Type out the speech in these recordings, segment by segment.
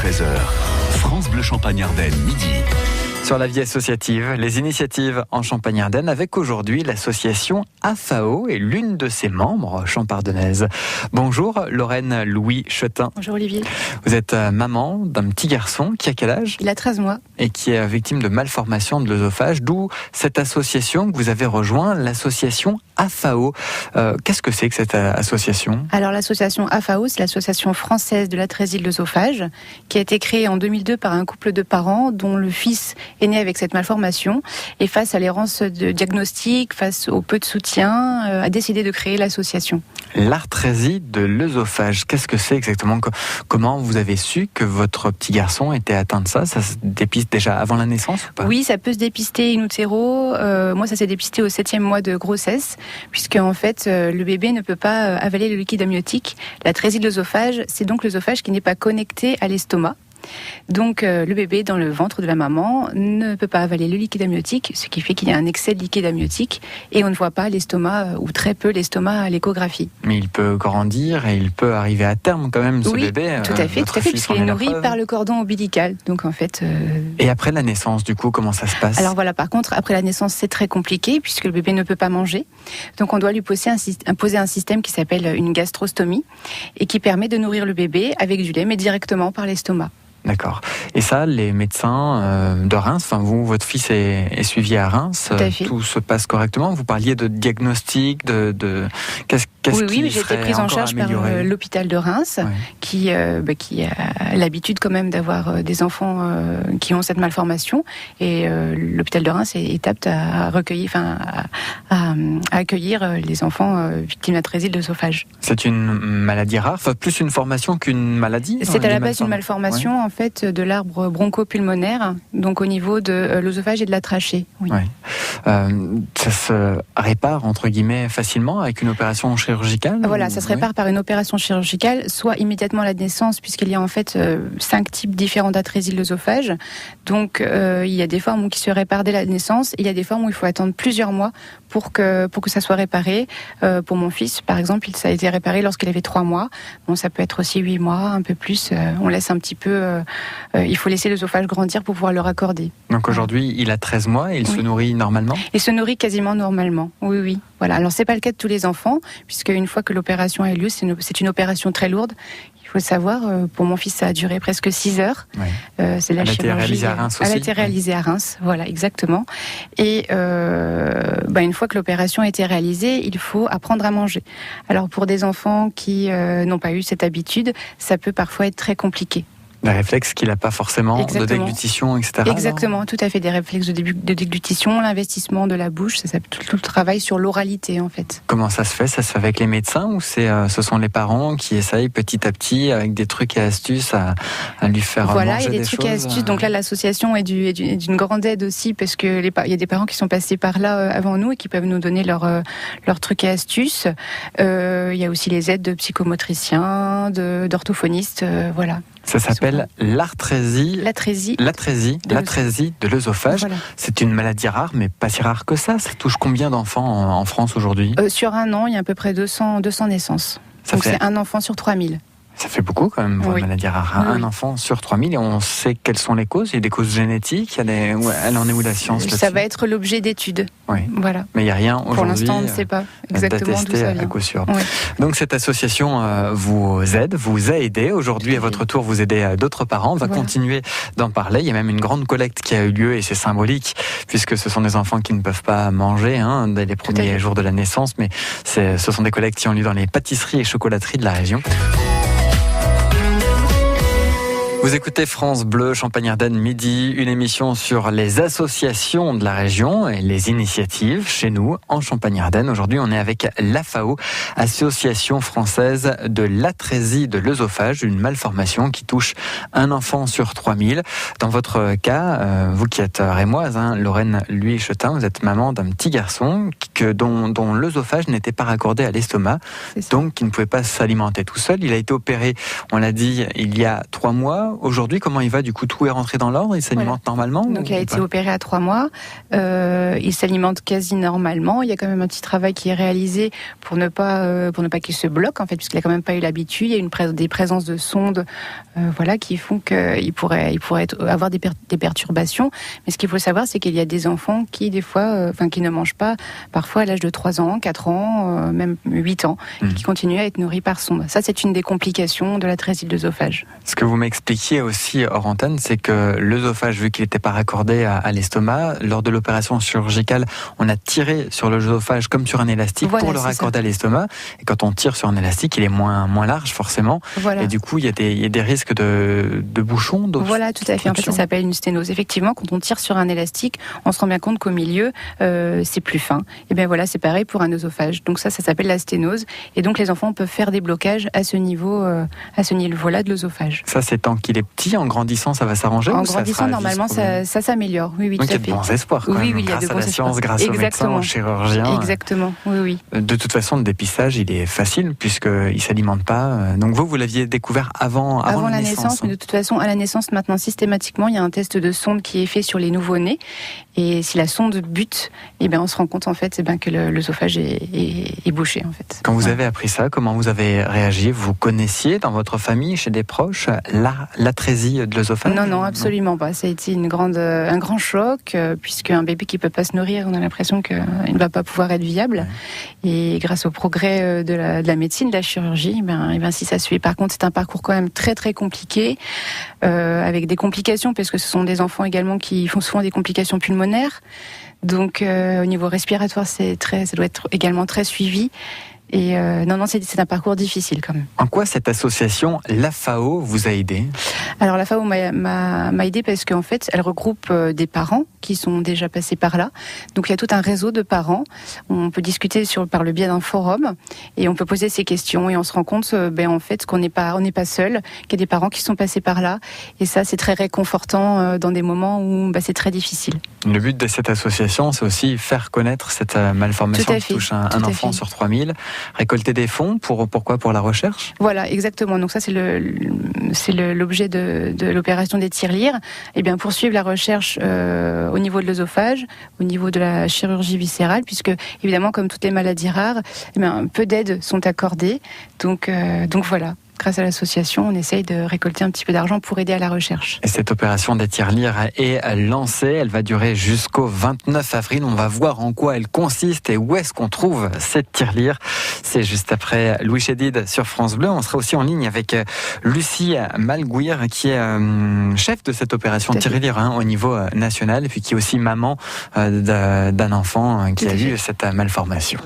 13h. France Bleu Champagne-Ardenne, midi. Sur la vie associative, les initiatives en Champagne-Ardenne avec aujourd'hui l'association AFAO et l'une de ses membres champardonnaise. Bonjour Lorraine Louis Chetin. Bonjour Olivier. Vous êtes maman d'un petit garçon qui a quel âge ? Il a 13 mois. Et qui est victime de malformation de l'œsophage, d'où cette association que vous avez rejoint, l'association AFAO. Qu'est-ce que c'est que cette association ? Alors l'association AFAO, c'est l'association française de l'atrésie de l'œsophage, qui a été créée en 2002 par un couple de parents dont le fils est né avec cette malformation, et face à l'errance de diagnostic, face au peu de soutien, a décidé de créer l'association. L'arthrésie de l'œsophage, qu'est-ce que c'est exactement ? Comment vous avez su que votre petit garçon était atteint de ça ? Ça se dépiste déjà avant la naissance ou pas ? Oui, ça peut se dépister in utero. Moi, ça s'est dépisté au 7e mois de grossesse, puisque en fait, le bébé ne peut pas avaler le liquide amniotique. L'atrésie de l'œsophage, c'est donc l'œsophage qui n'est pas connecté à l'estomac. Donc le bébé dans le ventre de la maman ne peut pas avaler le liquide amniotique, ce qui fait qu'il y a un excès de liquide amniotique et on ne voit pas l'estomac ou très peu l'estomac à l'échographie. Mais il peut grandir et il peut arriver à terme quand même, ce bébé. Tout à fait, puisqu'il est nourri par le cordon ombilical. Donc en fait. Et après la naissance, du coup, comment ça se passe ? Alors voilà, par contre, après la naissance, c'est très compliqué puisque le bébé ne peut pas manger. Donc on doit lui imposer un système qui s'appelle une gastrostomie et qui permet de nourrir le bébé avec du lait, mais directement par l'estomac. D'accord. Et ça, les médecins de Reims, enfin vous, votre fils est suivi à Reims, tout se passe correctement. Vous parliez de diagnostic, qu'est-ce oui, j'ai été prise en charge par l'hôpital de Reims, qui a l'habitude quand même d'avoir des enfants qui ont cette malformation, et l'hôpital de Reims est apte à accueillir les enfants victimes d'atrésie de l'œsophage. C'est une maladie rare, enfin plus une formation qu'une maladie. C'est à la base une malformation en fait de l'arbre broncho-pulmonaire, donc au niveau de l'œsophage et de la trachée. Oui. Ça se répare entre guillemets facilement avec une opération chirurgicale ? Voilà, ça se répare par une opération chirurgicale, soit immédiatement à la naissance, puisqu'il y a en fait 5 types différents d'atrésie de l'œsophage. Donc il y a des formes qui se réparent dès la naissance, il y a des formes où il faut attendre plusieurs mois pour que ça soit réparé. Pour mon fils, par exemple, ça a été réparé lorsqu'il avait 3 mois. Bon, ça peut être aussi 8 mois, un peu plus. On laisse un petit peu. Il faut laisser l'œsophage grandir pour pouvoir le raccorder. Donc aujourd'hui, il a 13 mois et il se nourrit normalement ? Il se nourrit quasiment normalement. Oui. Voilà. Alors c'est pas le cas de tous les enfants, puisque une fois que l'opération a eu lieu, c'est une opération très lourde. Il faut savoir, pour mon fils, ça a duré presque 6 heures. C'est la chirurgie. Elle a été réalisée à Reims aussi. Elle a été réalisée à Reims, voilà, exactement. Et une fois que l'opération a été réalisée, il faut apprendre à manger. Alors pour des enfants qui n'ont pas eu cette habitude, ça peut parfois être très compliqué. Des réflexes qu'il n'a pas forcément, de déglutition, etc. Exactement, tout à fait, des réflexes de déglutition, l'investissement de la bouche, c'est tout le travail sur l'oralité en fait. Comment ça se fait ? Ça se fait avec les médecins ou ce sont les parents qui essayent petit à petit avec des trucs et astuces à lui faire manger des choses ? Voilà, il y a des trucs et astuces. Donc là, l'association est d'une grande aide aussi parce que il y a des parents qui sont passés par là avant nous et qui peuvent nous donner leurs trucs et astuces. Il y a aussi les aides de psychomotriciens, d'orthophonistes, voilà. Ça s'appelle l'atrésie de l'œsophage. Voilà. C'est une maladie rare, mais pas si rare que ça. Ça touche combien d'enfants en France aujourd'hui ? Sur un an, il y a à peu près 200 naissances. Donc c'est un enfant sur 3000. Ça fait beaucoup quand même pour une maladie rare. Un enfant sur 3000, et on sait quelles sont les causes. Il y a des causes génétiques, elle en est où la science là-dessus ? Ça va être l'objet d'études. Oui. Voilà. Mais il n'y a rien aujourd'hui. Pour l'instant, on ne sait pas exactement d'où ça vient. À coup sûr. Oui. Donc cette association vous aide, vous a aidé. Aujourd'hui, à votre tour, vous aidez d'autres parents. On va continuer d'en parler. Il y a même une grande collecte qui a eu lieu, et c'est symbolique, puisque ce sont des enfants qui ne peuvent pas manger dès les premiers jours de la naissance. Mais ce sont des collectes qui ont lieu dans les pâtisseries et chocolateries de la région. Vous écoutez France Bleu Champagne-Ardenne midi, une émission sur les associations de la région et les initiatives chez nous en Champagne-Ardenne. Aujourd'hui, on est avec l'AFAO, Association française de l'atrésie de l'œsophage, une malformation qui touche un enfant sur 3000. Dans votre cas, vous qui êtes rémoise, Lorraine Louis Chetin, vous êtes maman d'un petit garçon dont l'œsophage n'était pas raccordé à l'estomac, donc qui ne pouvait pas s'alimenter tout seul. Il a été opéré, on l'a dit, il y a 3 mois. aujourd'hui, comment il va? Du coup, tout est rentré dans l'ordre? Il s'alimente normalement? Donc, il a été opéré à 3 mois. Il s'alimente quasi normalement. Il y a quand même un petit travail qui est réalisé pour ne pas qu'il se bloque, en fait, puisqu'il a quand même pas eu l'habitude. Il y a des présences de sondes, qui font qu'il pourrait avoir des perturbations. Mais ce qu'il faut savoir, c'est qu'il y a des enfants qui, des fois, qui ne mangent pas, parfois à l'âge de 3 ans, 4 ans, même 8 ans, qui continuent à être nourris par sonde. Ça, c'est une des complications de l'atrésie de l'œsophage. Ce que vous m'expliquiez aussi hors antenne, c'est que l'œsophage, vu qu'il n'était pas raccordé à l'estomac, lors de l'opération chirurgicale, on a tiré sur l'œsophage comme sur un élastique pour le raccorder à l'estomac. Et quand on tire sur un élastique, il est moins large forcément. Voilà. Et du coup, il y a des risques de bouchons. Voilà, tout à fait. En fait, ça s'appelle une sténose. Effectivement, quand on tire sur un élastique, on se rend bien compte qu'au milieu, c'est plus fin. Et bien voilà, c'est pareil pour un œsophage. Donc ça s'appelle la sténose. Et donc les enfants peuvent faire des blocages à ce niveau-là de l'œsophage. Ça, c'est tant qu'il est petit. En grandissant, ça va s'arranger? En grandissant, normalement, ça s'améliore. Oui, donc tout à fait. Il y a de bons espoirs quand même, il y a de bons espoirs. Grâce aux médecins, aux chirurgiens. Exactement, oui. De toute façon, le dépistage, il est facile puisqu'il ne s'alimente pas. Donc vous l'aviez découvert avant la naissance. Mais de toute façon, à la naissance, maintenant, systématiquement, il y a un test de sonde qui est fait sur les nouveau-nés. Et si la sonde bute, on se rend compte en fait que l'œsophage est bouché en fait. Quand vous avez appris ça, comment vous avez réagi? Vous connaissiez dans votre famille, chez des proches, l'atrésie de l'œsophage? Non, absolument pas. Ça a été un grand choc, puisqu'un bébé qui peut pas se nourrir, on a l'impression qu'il ne va pas pouvoir être viable. Ouais. Et grâce au progrès de la médecine, de la chirurgie, si ça suit. Par contre, c'est un parcours quand même très très compliqué, avec des complications, parce que ce sont des enfants également qui font souvent des complications pulmonaires. Donc au niveau respiratoire, ça doit être également très suivi. Et c'est un parcours difficile quand même. En quoi cette association, l'AFAO, vous a aidé? Alors l'AFAO m'a aidé parce qu'en fait, elle regroupe des parents qui sont déjà passés par là. Donc il y a tout un réseau de parents. On peut discuter par le biais d'un forum et on peut poser ces questions et on se rend compte en fait qu'on n'est pas seul, qu'il y a des parents qui sont passés par là. Et ça, c'est très réconfortant dans des moments où c'est très difficile. Le but de cette association, c'est aussi faire connaître cette malformation qui touche un enfant sur 3000. Récolter des fonds, pourquoi? Pour la recherche? Voilà, exactement. Donc ça, c'est l'objet de l'opération des tirelires. Poursuivre la recherche au niveau de l'œsophage, au niveau de la chirurgie viscérale, puisque évidemment, comme toutes les maladies rares, peu d'aides sont accordées. Donc voilà. Grâce à l'association, on essaye de récolter un petit peu d'argent pour aider à la recherche. Et cette opération des tirelires est lancée. Elle va durer jusqu'au 29 avril. On va voir en quoi elle consiste et où est-ce qu'on trouve cette tirelire. C'est juste après Louis Chédid sur France Bleu. On sera aussi en ligne avec Lucie Malgouir, qui est chef de cette opération tirelire au niveau national, et puis qui est aussi maman d'un enfant qui a eu cette malformation.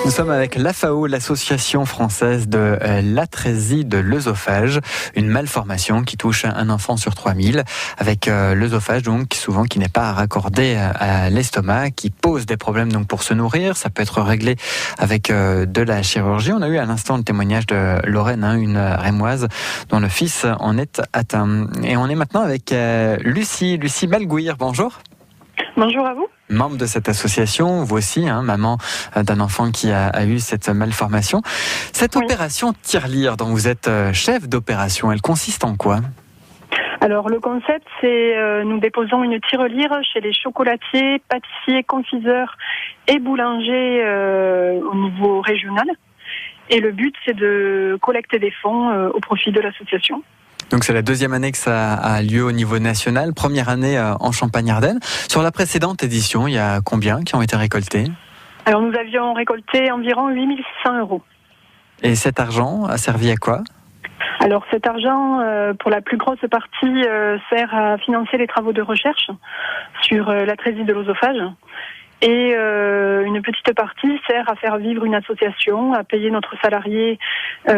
Nous sommes avec l'AFAO, l'association française de l'atrésie de l'œsophage, une malformation qui touche un enfant sur 3000, avec l'œsophage donc souvent qui n'est pas raccordé à l'estomac, qui pose des problèmes donc pour se nourrir. Ça peut être réglé avec de la chirurgie. On a eu à l'instant le témoignage de Lorraine, une Rémoise dont le fils en est atteint. Et on est maintenant avec Lucie Malgouir. Bonjour. Bonjour à vous. Membre de cette association, vous aussi, maman d'un enfant qui a eu cette malformation. Cette opération tirelire dont vous êtes chef d'opération, elle consiste en quoi? Alors le concept, c'est nous déposons une tirelire chez les chocolatiers, pâtissiers, confiseurs et boulangers au niveau régional. Et le but, c'est de collecter des fonds au profit de l'association. Donc c'est la deuxième année que ça a lieu au niveau national, première année en Champagne-Ardenne. Sur la précédente édition, il y a combien qui ont été récoltés? Alors nous avions récolté environ 8 600 €. Et cet argent a servi à quoi? Alors cet argent, pour la plus grosse partie, sert à financer les travaux de recherche sur l'atrésie de l'œsophage. Et une petite partie sert à faire vivre une association, à payer notre salarié qui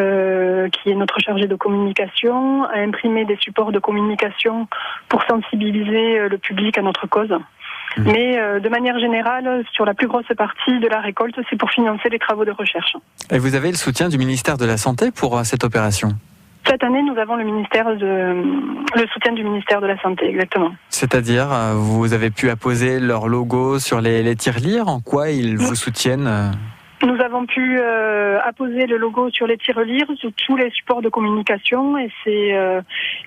est notre chargé de communication, à imprimer des supports de communication pour sensibiliser le public à notre cause. Mais de manière générale, sur la plus grosse partie de la récolte, c'est pour financer les travaux de recherche. Et vous avez le soutien du ministère de la Santé pour cette opération? Cette année, nous avons le soutien du ministère de la Santé, exactement. C'est-à-dire, vous avez pu apposer leur logo sur les tirelires. En quoi ils vous soutiennent? Nous avons pu apposer le logo sur les tirelires, sur tous les supports de communication, et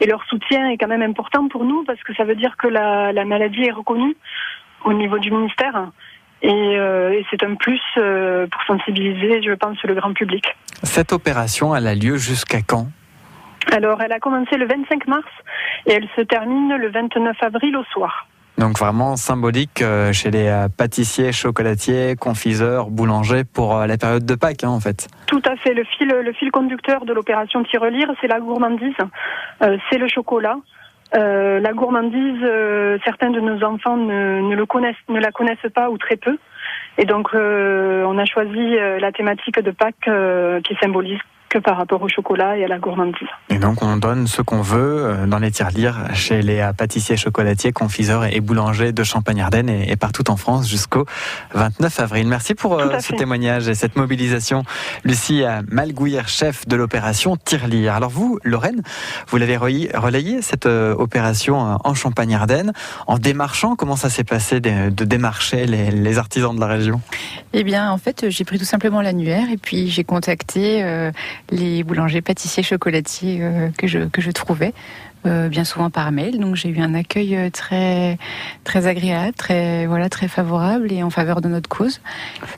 leur soutien est quand même important pour nous parce que ça veut dire que la maladie est reconnue au niveau du ministère. Et c'est un plus pour sensibiliser, je pense, le grand public. Cette opération, elle a lieu jusqu'à quand ? Alors, elle a commencé le 25 mars et elle se termine le 29 avril au soir. Donc vraiment symbolique chez les pâtissiers, chocolatiers, confiseurs, boulangers pour la période de Pâques, en fait. Tout à fait. Le fil conducteur de l'opération Tirelire, c'est la gourmandise, c'est le chocolat. La gourmandise, certains de nos enfants ne la connaissent pas ou très peu. Et donc, on a choisi la thématique de Pâques qui symbolise que par rapport au chocolat et à la gourmandise. Et donc, on donne ce qu'on veut dans les tirelires chez les pâtissiers, chocolatiers, confiseurs et boulangers de Champagne-Ardenne et partout en France jusqu'au 29 avril. Merci pour ce témoignage et cette mobilisation. Lucie Malgouir, chef de l'opération Tirelire. Alors vous, Lorraine, vous l'avez relayé cette opération en Champagne-Ardenne. En démarchant, comment ça s'est passé de démarcher les artisans de la région ? Eh bien, en fait, j'ai pris tout simplement l'annuaire et puis j'ai contacté les boulangers, pâtissiers, chocolatiers que je trouvais, bien souvent par mail. Donc j'ai eu un accueil très très agréable, très favorable et en faveur de notre cause.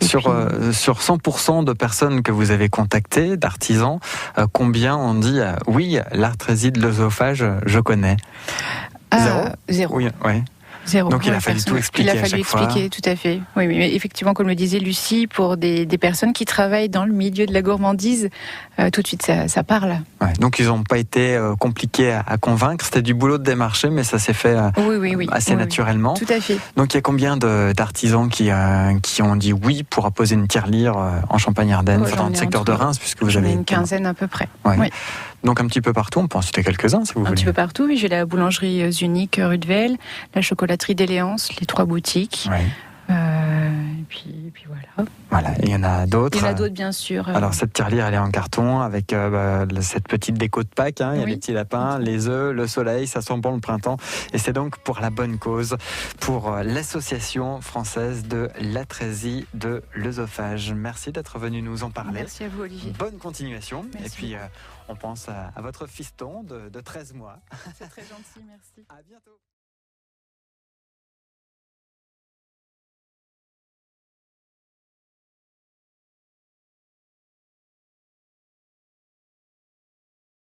Sur 100% de personnes que vous avez contactées, d'artisans, combien ont dit oui, l'artrésie de l'œsophage, je connais ? Zéro. Oui, ouais. Zéro. Donc il a fallu tout expliquer à chaque fois. Il a fallu expliquer, tout à fait. Oui, mais effectivement, comme le disait Lucie, pour des personnes qui travaillent dans le milieu de la gourmandise, tout de suite ça parle. Ouais, donc ils n'ont pas été compliqués à convaincre. C'était du boulot de démarcher, mais ça s'est fait assez naturellement. Tout à fait. Donc il y a combien d'artisans qui ont dit oui pour apposer une tirelire en Champagne-Ardenne, dans le secteur de Reims, puisque vous avez une quinzaine à peu près. Ouais. Oui. Donc un petit peu partout, on peut en citer quelques-uns si vous voulez. Un petit peu partout, oui. J'ai la boulangerie Unique rue de Vesle, la chocolaterie d'Éléance, les 3 boutiques. Ouais. Et puis voilà. Voilà, il y en a d'autres. Il y en a d'autres, bien sûr. Alors cette tirelire, elle est en carton avec cette petite déco de Pâques. Il y a les petits lapins, les œufs, le soleil, ça sent bon le printemps. Et c'est donc pour la bonne cause, pour l'association française de l'atrésie de l'œsophage. Merci d'être venu nous en parler. Merci à vous, Olivier. Bonne continuation. Merci. Et puis on pense à votre fiston de 13 mois. C'est très gentil, merci. À bientôt.